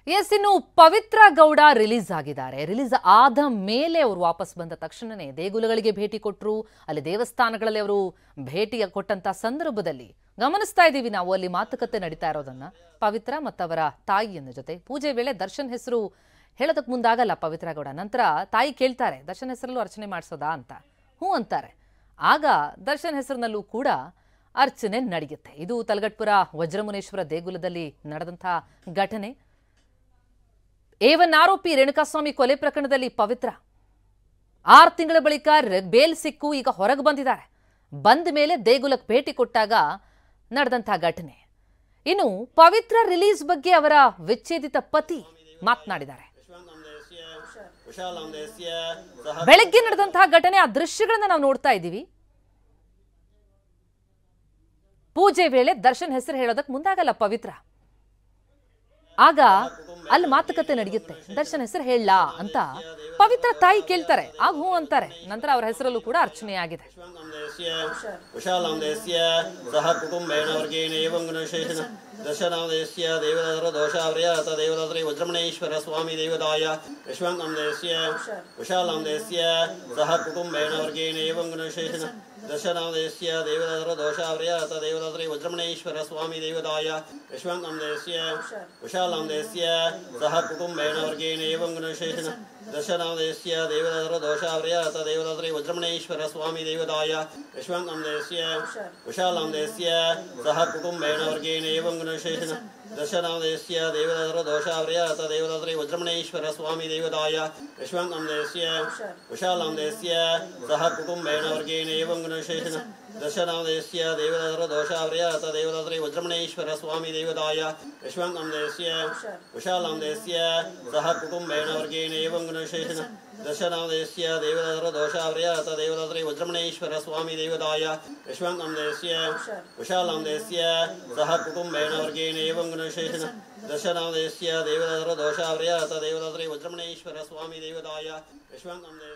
S, ಇನ್ನು Pavithra Gowda release ಆಗಿದ್ದಾರೆ. Release ಆದ ಮೇಲೆ ಅವರು ವಾಪಸ್ ಬಂದ ತಕ್ಷಣನೇ ದೇಗುಲಗಳಿಗೆ ಭೇಟಿ ಕೊಟ್ಟರು. ಅಲ್ಲಿ ದೇವಸ್ಥಾನಗಳಲ್ಲಿ ಅವರು ಭೇಟಿ ಕೊಟ್ಟಂತ ಸಂದರ್ಭದಲ್ಲಿ ಗಮನಿಸ್ತಾ ಇದ್ದೀವಿ ನಾವು ಅಲ್ಲಿ ಮಾತುಕತೆ ನಡೀತಾ ಇರೋದನ್ನ. ಪವಿತ್ರ ಮತ್ತವರ ತಾಯಿಯನ್ನ ಜೊತೆ ಪೂಜೆ ವೇಳೆ ದರ್ಶನ್ ಹೆಸರು ಹೇಳೋದಕ್ಕೆ ಮುಂದಾಗಲ್ಲ ಪವಿತ್ರ ಗೌಡ. ನಂತರ ತಾಯಿ ಕೇಳ್ತಾರೆ, ದರ್ಶನ್ ಹೆಸರಲ್ಲೂ ಅರ್ಚನೆ ಮಾಡಿಸೋದಾ ಅಂತ. ಹ್ಞೂ ಅಂತಾರೆ. ಆಗ ದರ್ಶನ್ ಹೆಸರಿನಲ್ಲೂ ಕೂಡ ಅರ್ಚನೆ ನಡೆಯುತ್ತೆ. ಇದು ತಲಗಟ್ಪುರ ವಜ್ರಮುನೇಶ್ವರ ದೇಗುಲದಲ್ಲಿ ನಡೆದಂತಹ ಘಟನೆ. A1 ಆರೋಪಿ ರೇಣುಕಾಸ್ವಾಮಿ ಕೊಲೆ ಪ್ರಕರಣದಲ್ಲಿ ಪವಿತ್ರ 6 ತಿಂಗಳ ಬಳಿಕ ಬೇಲ್ ಸಿಕ್ಕು ಈಗ ಹೊರಗೆ ಬಂದಿದ್ದಾರೆ. ಬಂದ ಮೇಲೆ ದೇಗುಲಕ್ಕೆ ಭೇಟಿ ಕೊಟ್ಟಾಗ ನಡೆದಂತಹ ಘಟನೆ. ಇನ್ನು ಪವಿತ್ರ ರಿಲೀಸ್ ಬಗ್ಗೆ ಅವರ ವಿಚ್ಛೇದಿತ ಪತಿ ಮಾತನಾಡಿದ್ದಾರೆ. ಬೆಳಗ್ಗೆ ನಡೆದಂತಹ ಘಟನೆ, ಆ ದೃಶ್ಯಗಳನ್ನ ನಾವು ನೋಡ್ತಾ ಇದ್ದೀವಿ. ಪೂಜೆ ವೇಳೆ ದರ್ಶನ್ ಹೆಸರು ಹೇಳೋದಕ್ಕೆ ಮುಂದಾಗಲ್ಲ ಪವಿತ್ರ. ಆಗ ಅಲ್ಲಿ ಮಾತುಕತೆ ನಡೆಯುತ್ತೆ. ದರ್ಶನ್ ಹೆಸರು ಹೇಳಲ್ಲ ಅಂತ ಪವಿತ್ರ ತಾಯಿ ಕೇಳ್ತಾರೆ. ಆಗ ಹ್ಞೂ ಅಂತಾರೆ. ನಂತರ ಅವರ ಹೆಸರಲ್ಲೂ ಕೂಡ ಅರ್ಚನೆ ಆಗಿದೆ. ದರ್ಶನಾಮದೇಶ್ಯ ದೇವದಾದ್ರ ದೋಷಾವ್ರಯತ ದೇವದಾದ್ರಿ ವಜ್ರಮಣೇಶ್ವರ ಸ್ವಾಮಿ ದೇವದಾಯ ವಿಶ್ವಾಂಗಮದೇಶ್ಯ ವಿಶಾಲಾಮದೇಶ್ಯ ಸಹ ಕುಟುಂಬೇಣ ವರ್ಗೇಣ ಏವಂ ಗುಣಶೇಷನ ದರ್ಶನಾಮದೇಶ್ಯ ದೇವದಾದ್ರ ದೋಷಾವ್ರಯತ ದೇವದಾದ್ರಿ ವಜ್ರಮಣೇಶ್ವರ ಸ್ವಾಮಿ ದೇವದಾಯ ವಿಶ್ವಾಂಗಮದೇಶ್ಯ ವಿಶಾಲಾಮದೇಶ್ಯ ಸಹ ಕುಟುಂಬೇಣ ವರ್ಗೇಣ ಏವಂ ಗುಣಶೇಷನ ದರ್ಶನಾಮದೇಶ್ಯ ದೇವದಾದ್ರ ದೋಷಾವ್ರಯತ ದೇವದಾದ್ರಿ ವಜ್ರಮಣೇಶ್ವರ ಸ್ವಾಮಿ ದೇವದಾಯ ವಿಶ್ವಾಂಗಮದೇಶ್ಯ ವಿಶಾಲಾಮದೇಶ್ಯ ಸಹ ಕುಟುಂಬೇಣ ವರ್ಗೇಣ ಏವಂ ಗುಣಶೇಷನ ದರ್ಶನಾಮದೇಶ್ಯ ದೇವದಾದ್ರ ದೋಷಾವ್ರಯತ ದೇವದಾದ್ರಿ ವಜ್ರಮಣೇಶ್ವರ ಸ್ವಾಮಿ ದೇವದಾಯ ವಿಶ್ವಾಂಗಮದೇಶ್ಯ ವಿಶಾಲಾಮದೇಶ್ಯ ಸಹ ಕುಟುಂಬೇಣ ವರ್ಗೇಣ ಏವಂ ಗುಣಶೇಷನ ದರ್ಶನಾಮದೇಶ್ಯ ದೇವದಾದ್ರ ದೋಷಾವ್ರಯತ ದೇವದಾದ್ರಿ ವಜ್ರಮಣೇಶ್ವರ ಸ್ವಾಮಿ ದೇವದಾಯ ವಿಶ್ವಾಂಗಮದೇಶ್ಯ ವಿಶಾಲಾಮದೇಶ್ಯ ಸಹ ಕುಟುಂಬೇಣ ವರ್ಗೇಣ ಏವಂ ಗುಣಶೇಷನ ದರ್ಶನಾಮದೇಶ್ಯ ದೇವದಾದ್ರ ದೋಷಾವ್ರಯತ ದೇವದಾದ್ರಿ ವಜ್ರಮಣೇಶ್ವರ ಸ್ವಾಮಿ ದೇವದಾಯ ವಿಶ್ವಾಂಗಮದೇಶ್ಯ ವಿಶಾಲಾಮದೇಶ್ಯ ಸಹ ಕುಟುಂಬೇಣ ವರ್ಗೇಣ ಏವಂ ಗುಣಶೇಷನ ದರ್ಶನಾಮದೇಶ್ಯ ದೇವದಾದ್ರ ದೋಷಾವ್ರಯತ ದೇವದಾದ್ರಿ ವಜ್ರಮಣೇಶ್ವರ ಸ್ವಾಮಿ ದೇವದಾಯ ವಿಶ್ವಾಂಗಮದೇಶ್ಯ